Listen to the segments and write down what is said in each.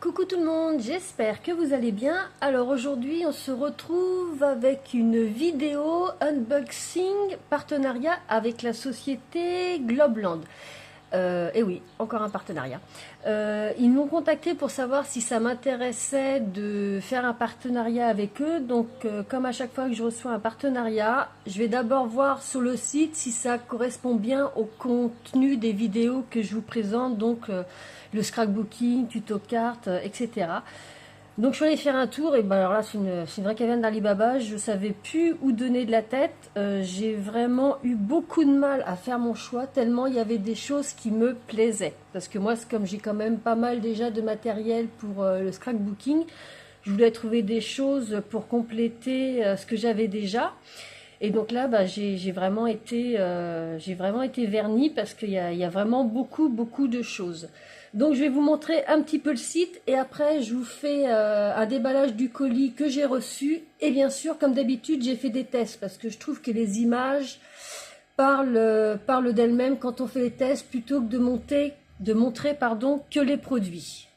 Coucou tout le monde, j'espère que vous allez bien. Alors aujourd'hui on se retrouve avec une vidéo unboxing partenariat avec la société Globland. Et oui, encore un partenariat. Ils m'ont contacté pour savoir si ça m'intéressait de faire un partenariat avec eux. Donc comme à chaque fois que je reçois un partenariat, je vais d'abord voir sur le site si ça correspond bien au contenu des vidéos que je vous présente. Donc le scrapbooking, tuto cartes, etc. Donc je suis allée faire un tour et ben alors là c'est une vraie caverne d'Alibaba, je savais plus où donner de la tête, j'ai vraiment eu beaucoup de mal à faire mon choix tellement il y avait des choses qui me plaisaient. Parce que moi comme j'ai quand même pas mal déjà de matériel pour le scrapbooking, je voulais trouver des choses pour compléter ce que j'avais déjà. Et donc là, bah, j'ai vraiment été vernie parce qu'il y a vraiment beaucoup de choses. Donc je vais vous montrer un petit peu le site et après je vous fais un déballage du colis que j'ai reçu. Et bien sûr, comme d'habitude, j'ai fait des tests parce que je trouve que les images parlent d'elles-mêmes quand on fait les tests plutôt que de montrer que les produits.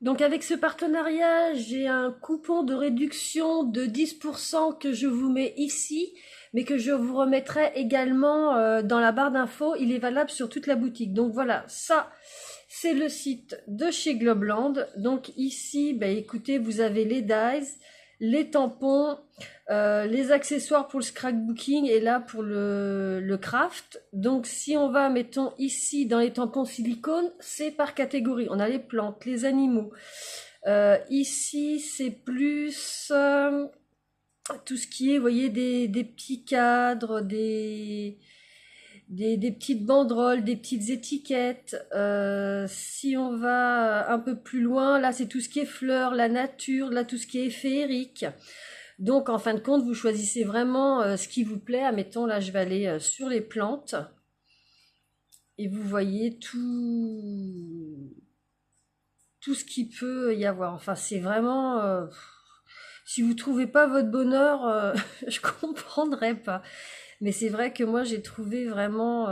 Donc avec ce partenariat, j'ai un coupon de réduction de 10% que je vous mets ici, mais que je vous remettrai également dans la barre d'infos. Il est valable sur toute la boutique. Donc voilà, ça c'est le site de chez Globland. Donc ici, bah, écoutez, vous avez les dies, les tampons, les accessoires pour le scrapbooking et là pour le craft. Donc si on va, mettons ici dans les tampons silicone, c'est par catégorie. On a les plantes, les animaux. Ici c'est plus tout ce qui est, vous voyez, des petits cadres, des petites banderoles, des petites étiquettes. Si on va un peu plus loin, là c'est tout ce qui est fleurs, la nature, là tout ce qui est féerique. Donc en fin de compte, vous choisissez vraiment ce qui vous plaît. Admettons, là je vais aller sur les plantes. Et vous voyez tout ce qu'il peut y avoir. Enfin c'est vraiment... si vous trouvez pas votre bonheur, je comprendrais pas. Mais c'est vrai que moi j'ai trouvé vraiment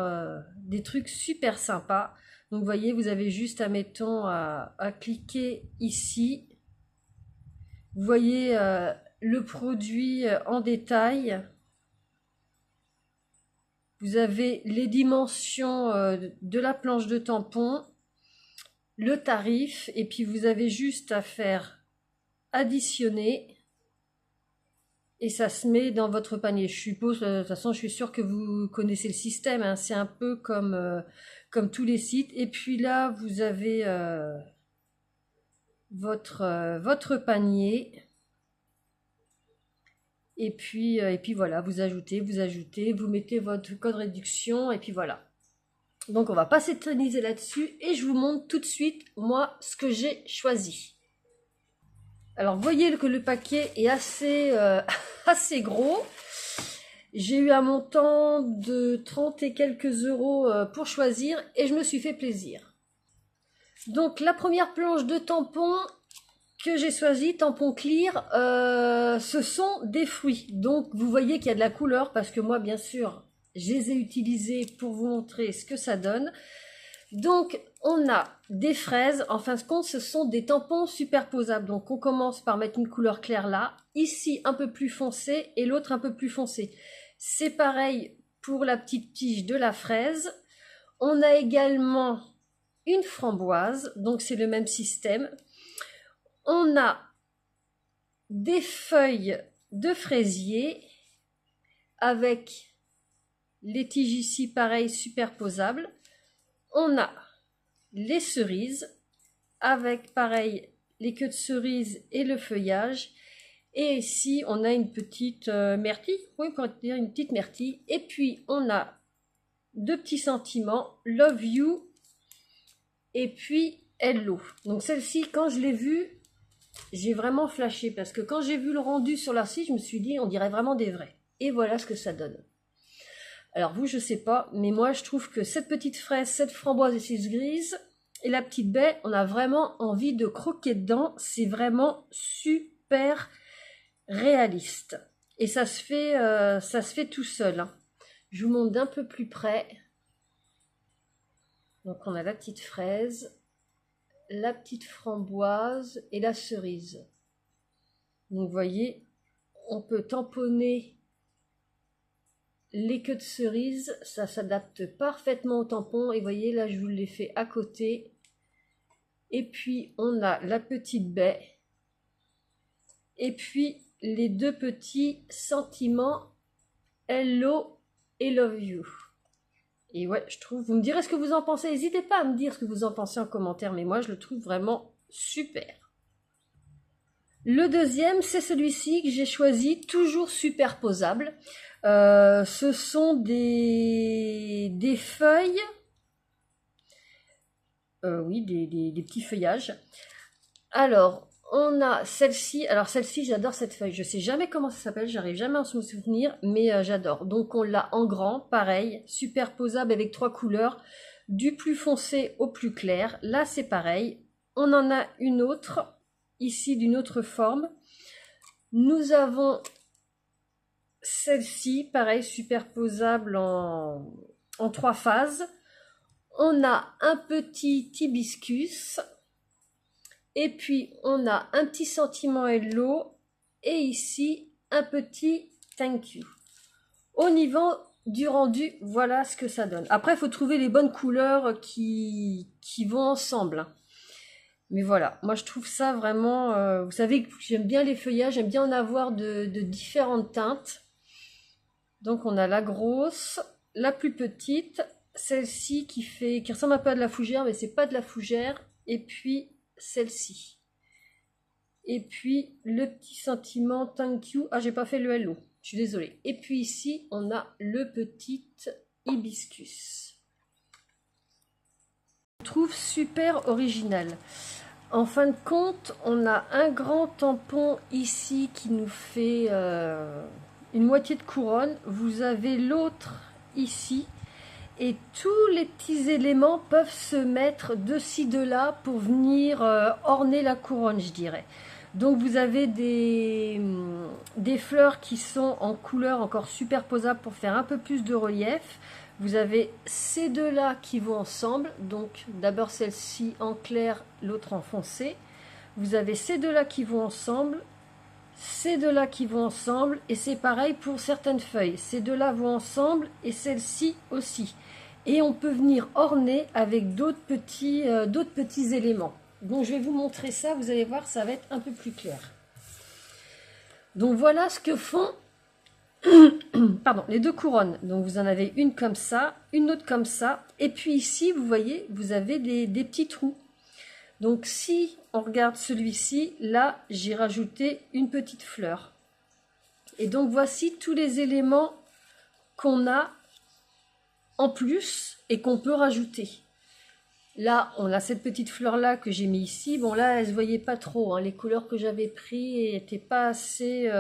des trucs super sympas. Donc vous voyez, vous avez juste à cliquer ici. Vous voyez le produit en détail. Vous avez les dimensions de la planche de tampon, le tarif, et puis vous avez juste à faire additionner. Et ça se met dans votre panier. Je suppose, de toute façon, je suis sûre que vous connaissez le système. Hein. C'est un peu comme tous les sites. Et puis là, vous avez votre panier. Et puis voilà, vous ajoutez, vous mettez votre code réduction. Et puis voilà. Donc on va pas s'éterniser là-dessus. Et je vous montre tout de suite, moi, ce que j'ai choisi. Alors, vous voyez que le paquet est assez gros. J'ai eu un montant de 30 et quelques euros pour choisir et je me suis fait plaisir. Donc, la première planche de tampons que j'ai choisi, tampon clear, ce sont des fruits. Donc, vous voyez qu'il y a de la couleur parce que moi, bien sûr, je les ai utilisés pour vous montrer ce que ça donne. Donc, on a des fraises. En fin de compte, ce sont des tampons superposables. Donc, on commence par mettre une couleur claire là. Ici, un peu plus foncé et l'autre un peu plus foncé. C'est pareil pour la petite tige de la fraise. On a également une framboise. Donc, c'est le même système. On a des feuilles de fraisier avec les tiges ici, pareil, superposables. On a les cerises avec pareil les queues de cerises et le feuillage. Et ici on a une petite myrtille, oui, on pourrait dire une petite myrtille. Et puis on a deux petits sentiments, Love You et puis Hello. Donc celle-ci, quand je l'ai vue, j'ai vraiment flashé parce que quand j'ai vu le rendu sur leur site, je me suis dit on dirait vraiment des vrais. Et voilà ce que ça donne. Alors vous, je sais pas, mais moi je trouve que cette petite fraise, cette framboise et ces grises et la petite baie, on a vraiment envie de croquer dedans. C'est vraiment super réaliste. Et ça se fait tout seul. Hein. Je vous montre d'un peu plus près. Donc on a la petite fraise. la petite framboise et la cerise. Donc vous voyez, on peut tamponner les queues de cerise, ça s'adapte parfaitement au tampon. Et vous voyez, là je vous l'ai fait à côté. Et puis on a la petite baie. Et puis les deux petits sentiments Hello et Love You. Et ouais, je trouve, vous me direz ce que vous en pensez. N'hésitez pas à me dire ce que vous en pensez en commentaire, mais moi je le trouve vraiment super. Le deuxième, c'est celui-ci que j'ai choisi, toujours superposable. Ce sont des feuilles, oui, des petits feuillages. Alors, on a celle-ci. Alors celle-ci, j'adore cette feuille. Je sais jamais comment ça s'appelle, j'arrive jamais à me souvenir, mais j'adore. Donc on l'a en grand, pareil, superposable avec 3 couleurs, du plus foncé au plus clair. Là, c'est pareil. On en a une autre, ici d'une autre forme. Nous avons celle-ci, pareil, superposable en 3 phases. On a un petit hibiscus. Et puis, on a un petit sentiment hello et ici, un petit thank you. Au niveau du rendu, voilà ce que ça donne. Après, il faut trouver les bonnes couleurs qui vont ensemble. Mais voilà, moi je trouve ça vraiment... vous savez que j'aime bien les feuillages, j'aime bien en avoir de différentes teintes. Donc on a la grosse, la plus petite, celle-ci qui ressemble un peu à de la fougère, mais c'est pas de la fougère. Et puis celle-ci. Et puis le petit sentiment thank you. Ah, j'ai pas fait le hello, je suis désolée. Et puis ici, on a le petit hibiscus. Je trouve super original. En fin de compte, on a un grand tampon ici qui nous fait une moitié de couronne. Vous avez l'autre ici. Et tous les petits éléments peuvent se mettre de ci, de là pour venir orner la couronne, je dirais. Donc vous avez des fleurs qui sont en couleur encore superposables pour faire un peu plus de relief. Vous avez ces deux-là qui vont ensemble. Donc d'abord celle-ci en clair, l'autre en foncé. Vous avez ces deux-là qui vont ensemble. Ces deux-là qui vont ensemble, et c'est pareil pour certaines feuilles. Ces deux-là vont ensemble, et celle-ci aussi. Et on peut venir orner avec d'autres petits éléments. Donc je vais vous montrer ça, vous allez voir, ça va être un peu plus clair. Donc voilà ce que font pardon, les deux couronnes. Donc vous en avez une comme ça, une autre comme ça. Et puis ici, vous voyez, vous avez des petits trous. Donc si on regarde celui-ci, là j'ai rajouté une petite fleur. Et donc voici tous les éléments qu'on a en plus et qu'on peut rajouter. Là on a cette petite fleur là que j'ai mis ici. Bon là elle se voyait pas trop, hein. Les couleurs que j'avais pris n'étaient pas assez...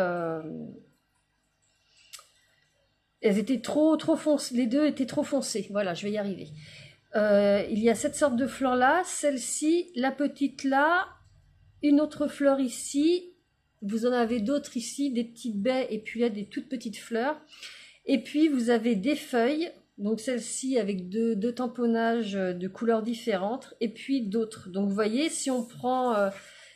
Elles étaient trop foncées, les deux étaient trop foncées. Voilà, je vais y arriver. Il y a cette sorte de fleur là, celle-ci, la petite là, une autre fleur ici, vous en avez d'autres ici, des petites baies et puis là des toutes petites fleurs. Et puis vous avez des feuilles, donc celle-ci avec deux tamponnages de couleurs différentes et puis d'autres. Donc vous voyez, si on prend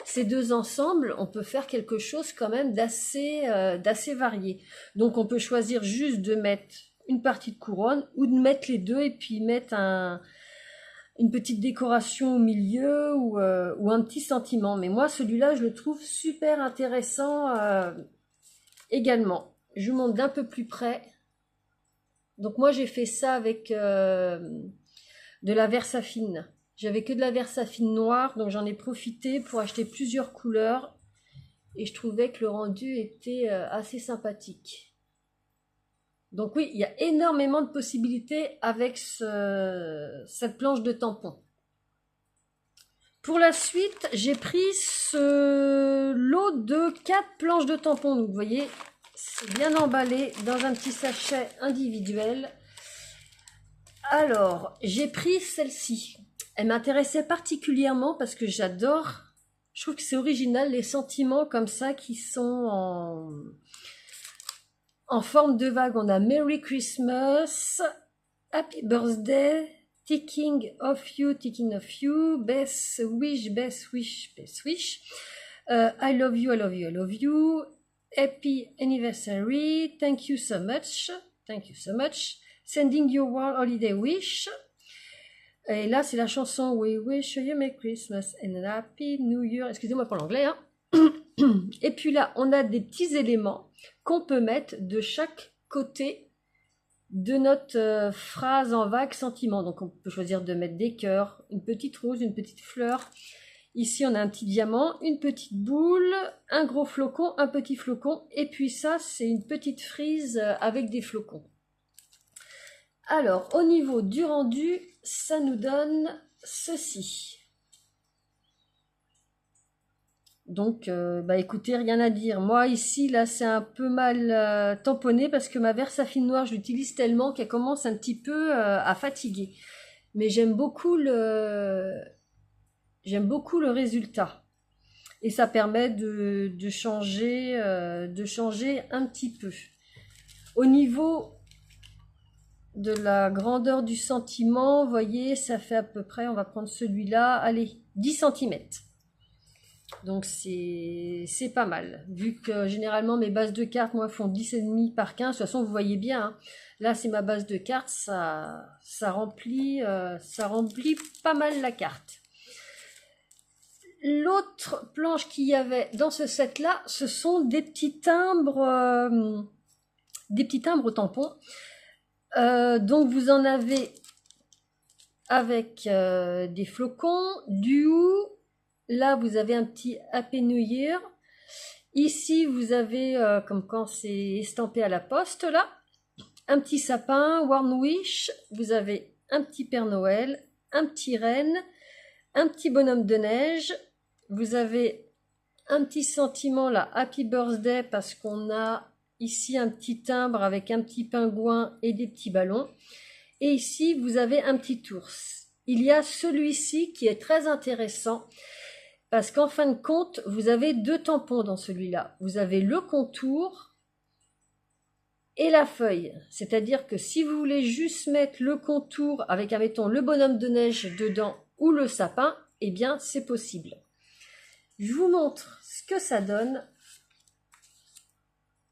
ces deux ensemble, on peut faire quelque chose quand même d'assez varié. Donc on peut choisir juste de mettre une partie de couronne ou de mettre les deux et puis mettre une petite décoration au milieu ou un petit sentiment. Mais moi celui-là je le trouve super intéressant également. Je vous montre d'un peu plus près. Donc moi j'ai fait ça avec de la Versafine. J'avais que de la Versafine noire, donc j'en ai profité pour acheter plusieurs couleurs et je trouvais que le rendu était assez sympathique. Donc oui, il y a énormément de possibilités avec cette planche de tampon. Pour la suite, j'ai pris ce lot de 4 planches de tampon. Donc vous voyez, c'est bien emballé dans un petit sachet individuel. Alors, j'ai pris celle-ci. Elle m'intéressait particulièrement parce que j'adore, je trouve que c'est original, les sentiments comme ça qui sont en forme de vague. On a Merry Christmas, Happy Birthday, Thinking of you, best wish, best wish, best wish. I love you, I love you, I love you. Happy anniversary, thank you so much, thank you so much. Sending you one holiday wish. Et là, c'est la chanson We wish you Merry Christmas and a Happy New Year. Excusez-moi pour l'anglais, hein. Et puis là, on a des petits éléments qu'on peut mettre de chaque côté de notre phrase en vague sentiment. Donc, on peut choisir de mettre des cœurs, une petite rose, une petite fleur. Ici, on a un petit diamant, une petite boule, un gros flocon, un petit flocon. Et puis ça, c'est une petite frise avec des flocons. Alors, au niveau du rendu, ça nous donne ceci. Donc, écoutez, rien à dire. Moi, ici, là, c'est un peu mal tamponné parce que ma Versafine noire, je l'utilise tellement qu'elle commence un petit peu à fatiguer. Mais j'aime beaucoup le résultat. Et ça permet de changer un petit peu. Au niveau de la grandeur du sentiment, vous voyez, ça fait à peu près, on va prendre celui-là, allez, 10 cm. Donc c'est pas mal, vu que généralement mes bases de cartes, moi, font 10,5 par 15. De toute façon, vous voyez bien, hein. Là, c'est ma base de cartes, ça remplit pas mal la carte. L'autre planche qu'il y avait dans ce set-là, ce sont des petits timbres tampons. Donc, vous en avez avec des flocons, du hou. Là, vous avez un petit Happy New Year. Ici, vous avez, comme quand c'est estampé à la poste, là, un petit sapin, Warm Wish. Vous avez un petit Père Noël, un petit renne, un petit bonhomme de neige. Vous avez un petit sentiment, là, Happy Birthday, parce qu'on a ici un petit timbre avec un petit pingouin et des petits ballons. Et ici, vous avez un petit ours. Il y a celui-ci qui est très intéressant. Parce qu'en fin de compte, vous avez deux tampons dans celui-là. Vous avez le contour et la feuille. C'est-à-dire que si vous voulez juste mettre le contour avec, admettons, le bonhomme de neige dedans ou le sapin, eh bien, c'est possible. Je vous montre ce que ça donne.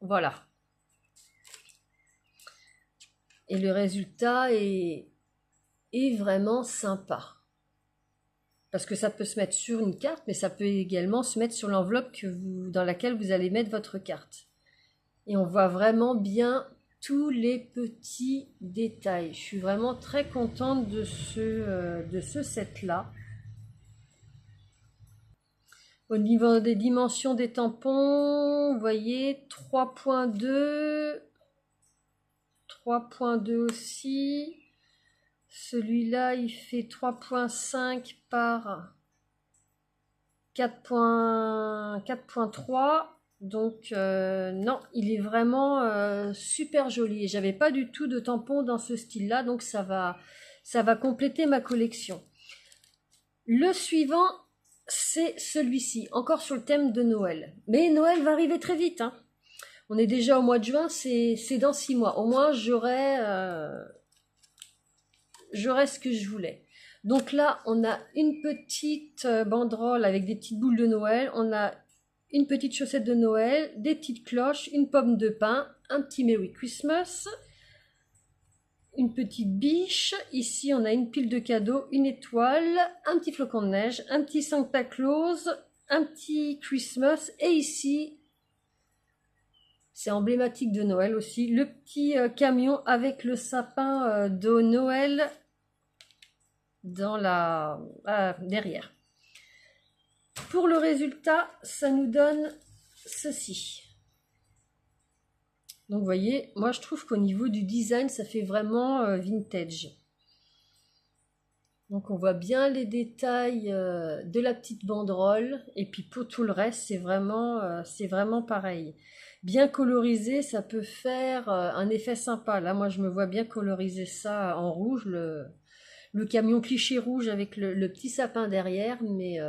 Voilà. Et le résultat est vraiment sympa. Parce que ça peut se mettre sur une carte, mais ça peut également se mettre sur l'enveloppe dans laquelle vous allez mettre votre carte. Et on voit vraiment bien tous les petits détails. Je suis vraiment très contente de ce set-là. Au niveau des dimensions des tampons, vous voyez 3.2, 3.2 aussi. Celui-là, il fait 3.5 par 4.3. Donc, non, il est vraiment super joli. Et j'avais pas du tout de tampon dans ce style-là, donc ça va compléter ma collection. Le suivant, c'est celui-ci, encore sur le thème de Noël. Mais Noël va arriver très vite, hein. On est déjà au mois de juin, c'est dans 6 mois. Au moins, j'aurai ce que je voulais. Donc là, on a une petite banderole avec des petites boules de Noël. On a une petite chaussette de Noël, des petites cloches, une pomme de pin, un petit Merry Christmas, une petite biche. Ici, on a une pile de cadeaux, une étoile, un petit flocon de neige, un petit Santa Claus, un petit Christmas. Et ici, c'est emblématique de Noël aussi, le petit camion avec le sapin de Noël dans derrière. Pour le résultat, ça nous donne ceci. Donc vous voyez, moi je trouve qu'au niveau du design, ça fait vraiment vintage. Donc on voit bien les détails de la petite banderole. Et puis pour tout le reste, c'est vraiment pareil. Bien colorisé, ça peut faire un effet sympa. Là, moi je me vois bien coloriser ça en rouge, le camion cliché rouge avec le petit sapin derrière. Mais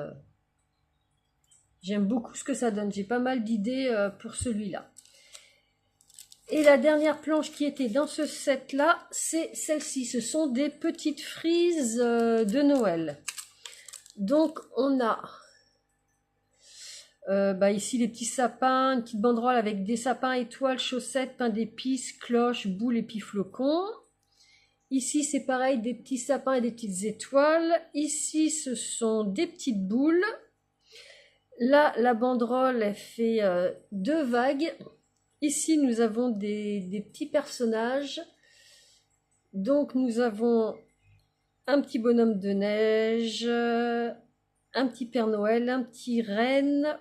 j'aime beaucoup ce que ça donne. J'ai pas mal d'idées pour celui-là. Et la dernière planche qui était dans ce set là, c'est celle-ci. Ce sont des petites frises de Noël. Donc on a ici les petits sapins, une petite banderole avec des sapins, étoiles, chaussettes, pain d'épices, cloches, boules et puis flocons. Ici c'est pareil, des petits sapins et des petites étoiles. Ici ce sont des petites boules. Là la banderole elle fait 2 vagues. Ici nous avons des petits personnages. Donc nous avons un petit bonhomme de neige, un petit Père Noël, un petit renne,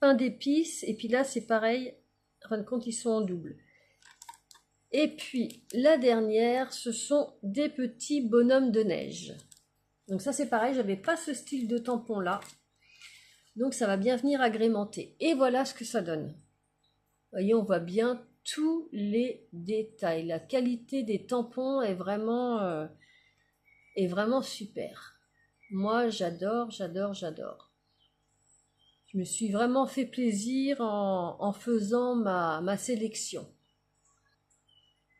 pain d'épices, et puis là c'est pareil, en fin de compte ils sont en double. Et puis la dernière, ce sont des petits bonhommes de neige. Donc ça c'est pareil, j'avais pas ce style de tampon là, donc ça va bien venir agrémenter. Et voilà ce que ça donne. Vous voyez, on voit bien tous les détails. La qualité des tampons est vraiment super. Moi j'adore, j'adore, j'adore. Je me suis vraiment fait plaisir en faisant ma sélection.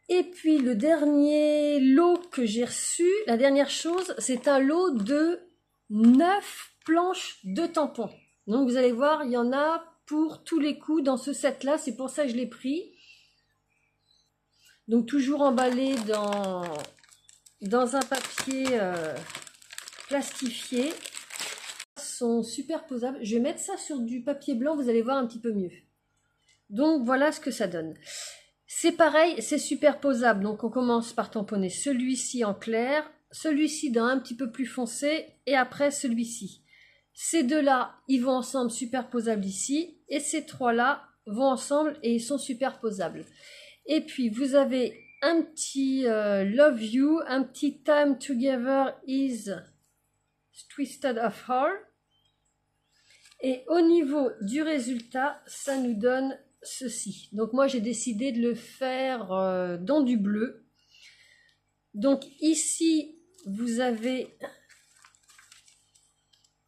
Et puis le dernier lot que j'ai reçu, la dernière chose, c'est un lot de 9 planches de tampons. Donc vous allez voir, il y en a pour tous les coups dans ce set-là, c'est pour ça que je l'ai pris. Donc toujours emballé dans un papier plastifié. Sont superposables. Je vais mettre ça sur du papier blanc, vous allez voir un petit peu mieux. Donc voilà ce que ça donne. C'est pareil, c'est superposable. Donc on commence par tamponner celui-ci en clair, celui-ci dans un petit peu plus foncé et après celui-ci. Ces deux-là, ils vont ensemble superposables ici et ces trois-là vont ensemble et ils sont superposables. Et puis vous avez un petit Love You, un petit Time Together is Twisted of Heart. Et au niveau du résultat, ça nous donne ceci. Donc moi j'ai décidé de le faire dans du bleu. Donc ici vous avez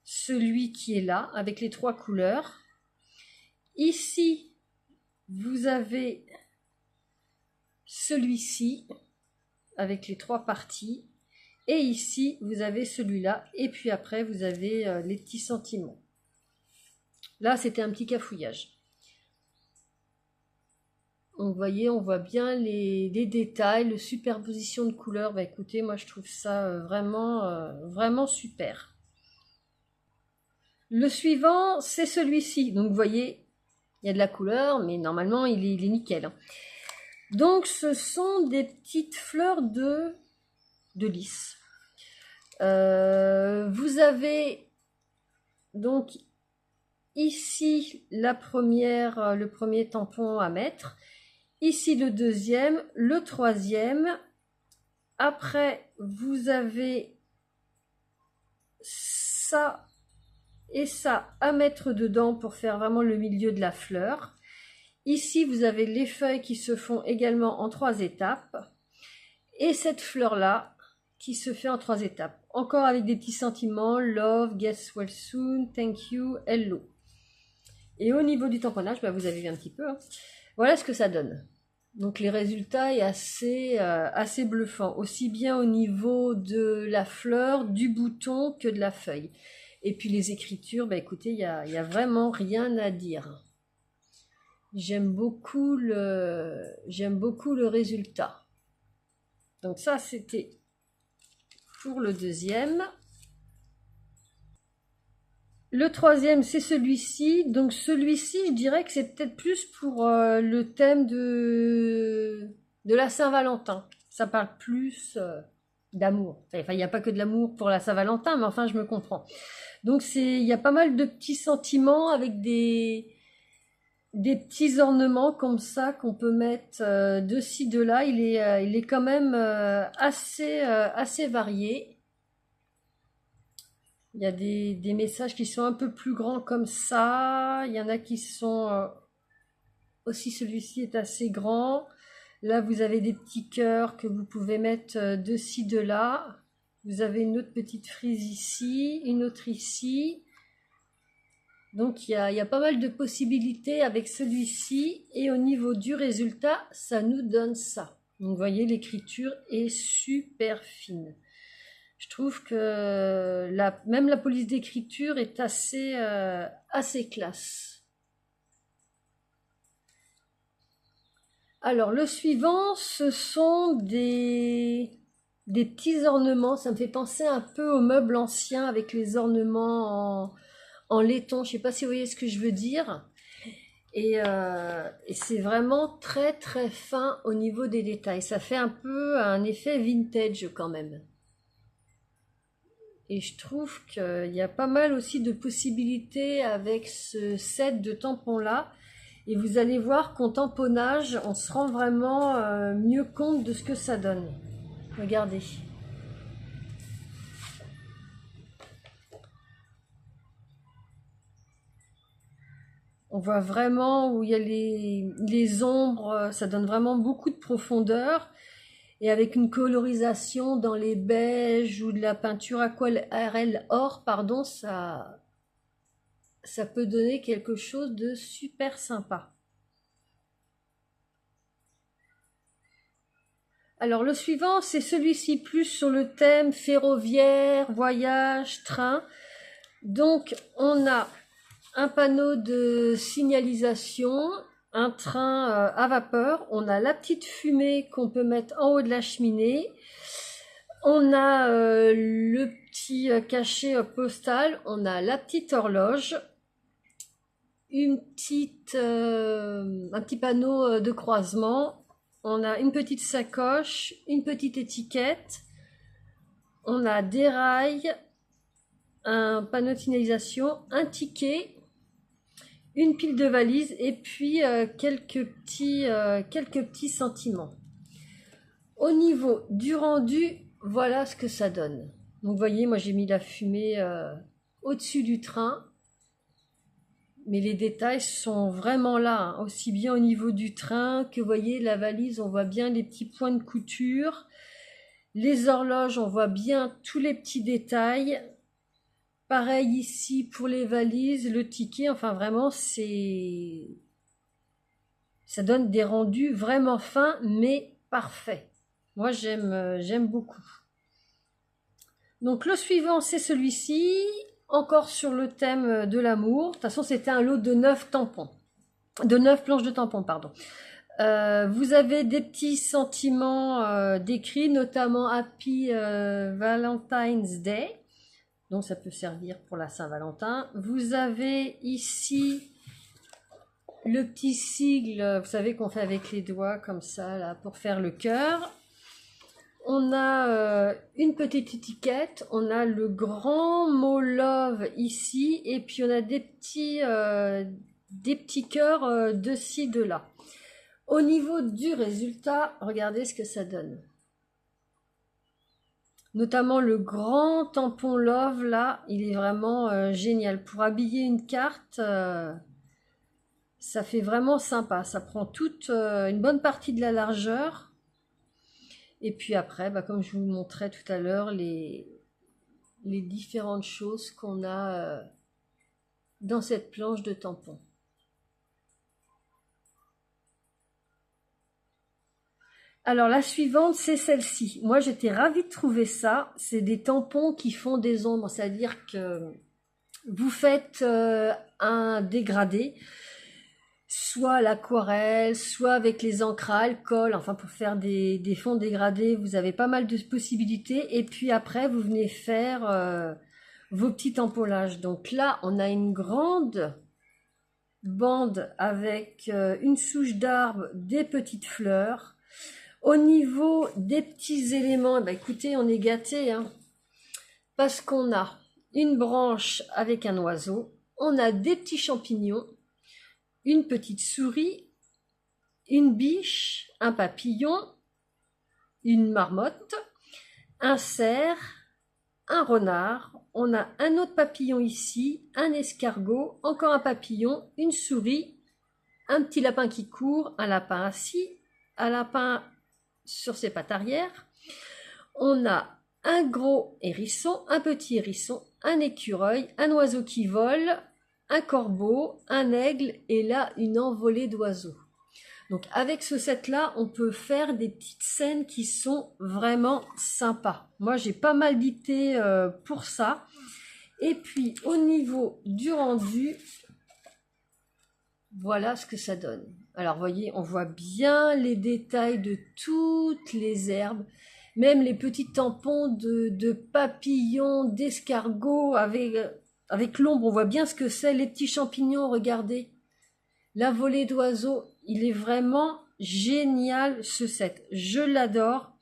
celui qui est là avec les 3 couleurs. Ici vous avez celui-ci avec les 3 parties. Et ici vous avez celui-là. Et puis après vous avez les petits sentiments. Là c'était un petit cafouillage. Donc vous voyez, on voit bien les détails, la superposition de couleurs. Bah écoutez, moi je trouve ça vraiment super. Le suivant, c'est celui-ci. Donc vous voyez, il y a de la couleur, mais normalement il est nickel. Hein. Donc ce sont des petites fleurs de lys. Vous avez donc ici la première, le premier tampon à mettre. Ici le deuxième, le troisième. Après, vous avez ça et ça à mettre dedans pour faire vraiment le milieu de la fleur. Ici, vous avez les feuilles qui se font également en 3 étapes. Et cette fleur-là qui se fait en 3 étapes. Encore avec des petits sentiments, love, guess well soon, thank you, hello. Et au niveau du tamponnage, bah vous avez vu un petit peu. Hein. Voilà ce que ça donne. Donc les résultats est assez bluffant, aussi bien au niveau de la fleur, du bouton que de la feuille. Et puis les écritures, bah écoutez, il y a vraiment rien à dire. J'aime beaucoup le résultat. Donc ça c'était pour le deuxième. Le troisième, c'est celui-ci. Donc celui-ci, je dirais que c'est peut-être plus pour le thème de la Saint-Valentin. Ça parle plus d'amour. Enfin, il n'y a pas que de l'amour pour la Saint-Valentin, mais enfin, je me comprends. Donc il y a pas mal de petits sentiments avec des petits ornements comme ça qu'on peut mettre de ci, de là. Il est quand même assez varié. Il y a des messages qui sont un peu plus grands comme ça. Il y en a qui sont... aussi celui-ci est assez grand. Là, vous avez des petits cœurs que vous pouvez mettre de ci, de là. Vous avez une autre petite frise ici, une autre ici. Donc il y a pas mal de possibilités avec celui-ci et au niveau du résultat, ça nous donne ça. Donc vous voyez, l'écriture est super fine. Je trouve que même la police d'écriture est assez classe. Alors le suivant, ce sont des petits ornements. Ça me fait penser un peu aux meubles anciens avec les ornements en laiton. Je ne sais pas si vous voyez ce que je veux dire. Et c'est vraiment très très fin au niveau des détails. Ça fait un peu un effet vintage quand même. Et je trouve qu'il y a pas mal aussi de possibilités avec ce set de tampons là. Et vous allez voir qu'en tamponnage, on se rend vraiment mieux compte de ce que ça donne. Regardez. On voit vraiment où il y a les ombres, ça donne vraiment beaucoup de profondeur. Et avec une colorisation dans les beiges ou de la peinture aquarelle or, pardon, ça peut donner quelque chose de super sympa. Alors le suivant, c'est celui-ci plus sur le thème ferroviaire, voyage, train. Donc on a un panneau de signalisation, un train à vapeur, on a la petite fumée qu'on peut mettre en haut de la cheminée, on a le petit cachet postal, on a la petite horloge, un petit panneau de croisement, on a une petite sacoche, une petite étiquette, on a des rails, un panneau de signalisation, un ticket, une pile de valises et puis quelques petits sentiments. Au niveau du rendu, voilà ce que ça donne. Donc vous voyez, moi j'ai mis la fumée au-dessus du train. Mais les détails sont vraiment là, hein. Aussi bien au niveau du train que vous voyez la valise, on voit bien les petits points de couture. Les horloges, on voit bien tous les petits détails. Pareil ici pour les valises, le ticket, enfin vraiment ça donne des rendus vraiment fins mais parfaits. Moi j'aime beaucoup. Donc le suivant c'est celui-ci, encore sur le thème de l'amour. De toute façon c'était un lot de 9 tampons, de 9 planches de tampons pardon. Vous avez des petits sentiments décrits, notamment Happy Valentine's Day. Donc ça peut servir pour la Saint-Valentin. Vous avez ici le petit sigle, vous savez qu'on fait avec les doigts comme ça là pour faire le cœur. On a une petite étiquette, on a le grand mot love ici et puis on a des petits cœurs de ci, de là. Au niveau du résultat, regardez ce que ça donne. Notamment le grand tampon love là, il est vraiment génial. Pour habiller une carte, ça fait vraiment sympa. Ça prend toute une bonne partie de la largeur. Et puis après, comme je vous montrais tout à l'heure, les différentes choses qu'on a dans cette planche de tampons. Alors la suivante, c'est celle-ci. Moi, j'étais ravie de trouver ça. C'est des tampons qui font des ombres, c'est-à-dire que vous faites un dégradé, soit à l'aquarelle, soit avec les encres à alcool. Enfin, pour faire des fonds dégradés, vous avez pas mal de possibilités. Et puis après, vous venez faire vos petits tamponnages. Donc là, on a une grande bande avec une souche d'arbre, des petites fleurs. Au niveau des petits éléments, écoutez, on est gâtés, hein, parce qu'on a une branche avec un oiseau, on a des petits champignons, une petite souris, une biche, un papillon, une marmotte, un cerf, un renard, on a un autre papillon ici, un escargot, encore un papillon, une souris, un petit lapin qui court, un lapin assis, un lapin sur ses pattes arrière. On a un gros hérisson, un petit hérisson, un écureuil, un oiseau qui vole, un corbeau, un aigle et là une envolée d'oiseaux. Donc avec ce set-là, on peut faire des petites scènes qui sont vraiment sympas. Moi, j'ai pas mal d'idées pour ça. Et puis au niveau du rendu, voilà ce que ça donne. Alors vous voyez, on voit bien les détails de toutes les herbes, même les petits tampons de papillons, d'escargots avec l'ombre, on voit bien ce que c'est, les petits champignons, regardez. La volée d'oiseaux, il est vraiment génial ce set, je l'adore.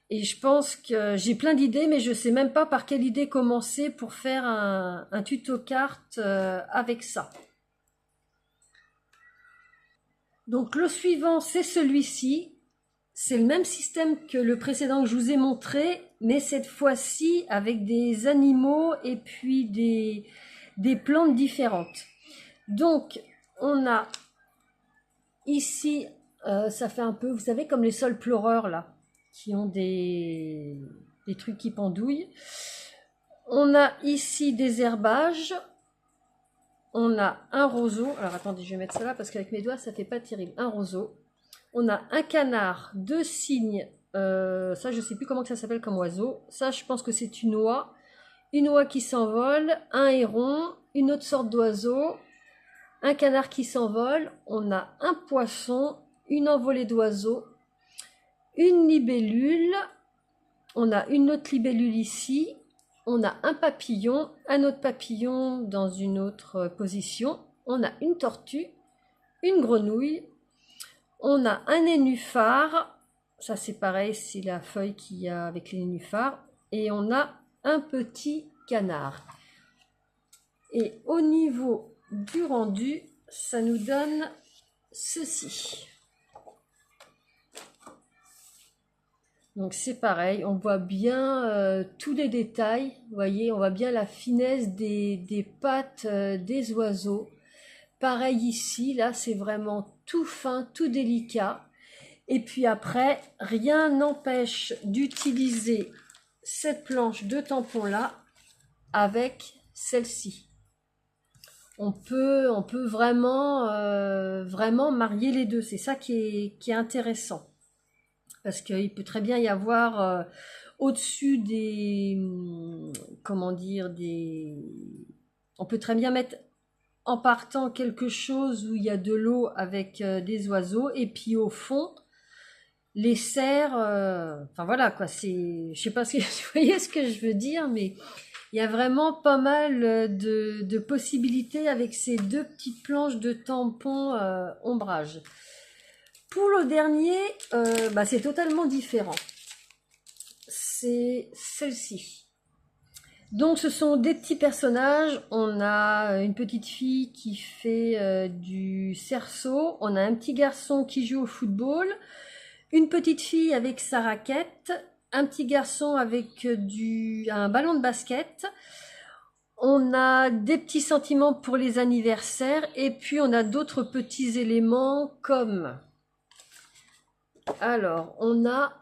Et je pense que j'ai plein d'idées, mais je sais même pas par quelle idée commencer pour faire un tuto carte avec ça. Donc le suivant, c'est celui-ci. C'est le même système que le précédent que je vous ai montré, mais cette fois-ci avec des animaux et puis des plantes différentes. Donc on a ici, ça fait un peu, vous savez, comme les sols pleureurs là, qui ont des trucs qui pendouillent. On a ici des herbages. On a un roseau. Alors attendez, je vais mettre ça là parce qu'avec mes doigts, ça fait pas terrible. Un roseau. On a un canard, deux cygnes. Ça, je sais plus comment que ça s'appelle comme oiseau. Ça, je pense que c'est une oie. Une oie qui s'envole. Un héron. Une autre sorte d'oiseau. Un canard qui s'envole. On a un poisson. Une envolée d'oiseaux. Une libellule. On a une autre libellule ici. On a un papillon, un autre papillon dans une autre position. On a une tortue, une grenouille. On a un nénuphar. Ça c'est pareil, c'est la feuille qu'il y a avec les nénuphars. Et on a un petit canard. Et au niveau du rendu, ça nous donne ceci. Donc c'est pareil, on voit bien tous les détails, vous voyez, on voit bien la finesse des pattes des oiseaux. Pareil ici, là c'est vraiment tout fin, tout délicat. Et puis après, rien n'empêche d'utiliser cette planche de tampon là avec celle-ci. On peut vraiment, vraiment marier les deux, c'est ça qui est intéressant. Parce qu'il peut très bien y avoir au-dessus des, comment dire, on peut très bien mettre en partant quelque chose où il y a de l'eau avec des oiseaux et puis au fond les cerfs, enfin voilà quoi, je sais pas si vous voyez ce que je veux dire, mais il y a vraiment pas mal de possibilités avec ces deux petites planches de tampon ombrage. Pour le dernier, c'est totalement différent. C'est celle-ci. Donc ce sont des petits personnages. On a une petite fille qui fait du cerceau. On a un petit garçon qui joue au football. Une petite fille avec sa raquette. Un petit garçon avec un ballon de basket. On a des petits sentiments pour les anniversaires. Et puis on a d'autres petits éléments comme... Alors, on a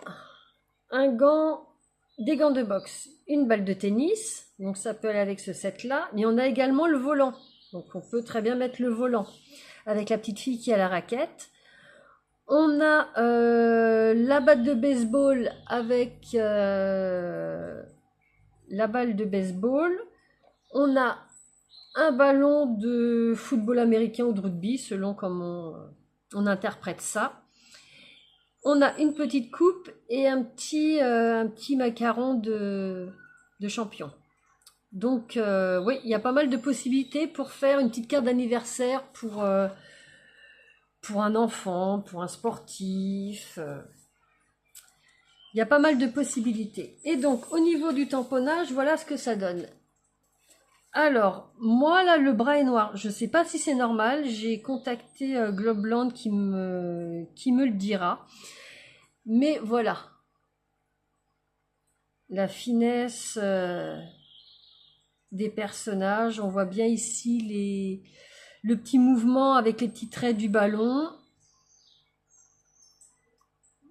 des gants de boxe, une balle de tennis, donc ça peut aller avec ce set-là, mais on a également le volant, donc on peut très bien mettre le volant avec la petite fille qui a la raquette. On a la batte de baseball avec la balle de baseball. On a un ballon de football américain ou de rugby, selon comment on interprète ça. On a une petite coupe et un petit macaron de champion. Donc oui, il y a pas mal de possibilités pour faire une petite carte d'anniversaire pour un enfant, pour un sportif. Il y a pas mal de possibilités. Et donc au niveau du tamponnage, voilà ce que ça donne. Alors, moi là, le bras est noir. Je sais pas si c'est normal. J'ai contacté Globland qui me le dira. Mais voilà. La finesse des personnages. On voit bien ici le petit mouvement avec les petits traits du ballon.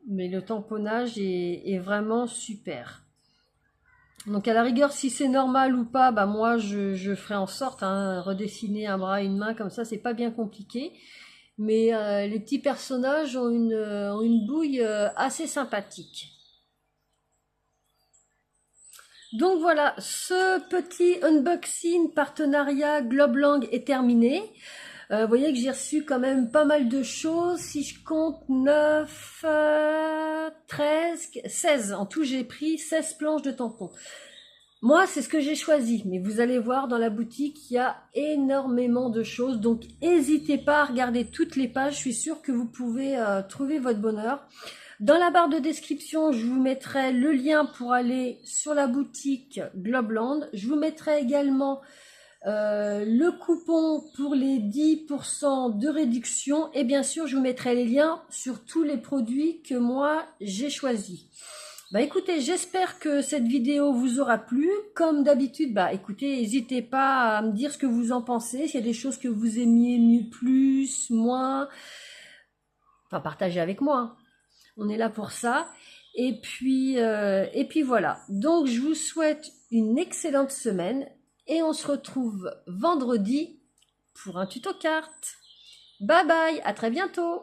Mais le tamponnage est vraiment super. Donc à la rigueur, si c'est normal ou pas, bah moi je ferai en sorte, hein, redessiner un bras, une main comme ça, c'est pas bien compliqué. Mais les petits personnages ont une bouille assez sympathique. Donc voilà, ce petit unboxing partenariat Globlang est terminé. Vous voyez que j'ai reçu quand même pas mal de choses. Si je compte 9, 13, 16. En tout, j'ai pris 16 planches de tampons. Moi, c'est ce que j'ai choisi. Mais vous allez voir dans la boutique, il y a énormément de choses. Donc, n'hésitez pas à regarder toutes les pages. Je suis sûre que vous pouvez trouver votre bonheur. Dans la barre de description, je vous mettrai le lien pour aller sur la boutique Globland. Je vous mettrai également le coupon pour les 10% de réduction et bien sûr je vous mettrai les liens sur tous les produits que moi j'ai choisis. Bah écoutez, j'espère que cette vidéo vous aura plu. Comme d'habitude, bah écoutez, n'hésitez pas à me dire ce que vous en pensez, s'il y a des choses que vous aimiez mieux, plus, moins, enfin partagez avec moi, hein. On est là pour ça. Et puis voilà. Donc je vous souhaite une excellente semaine. Et on se retrouve vendredi pour un tuto carte. Bye bye, à très bientôt.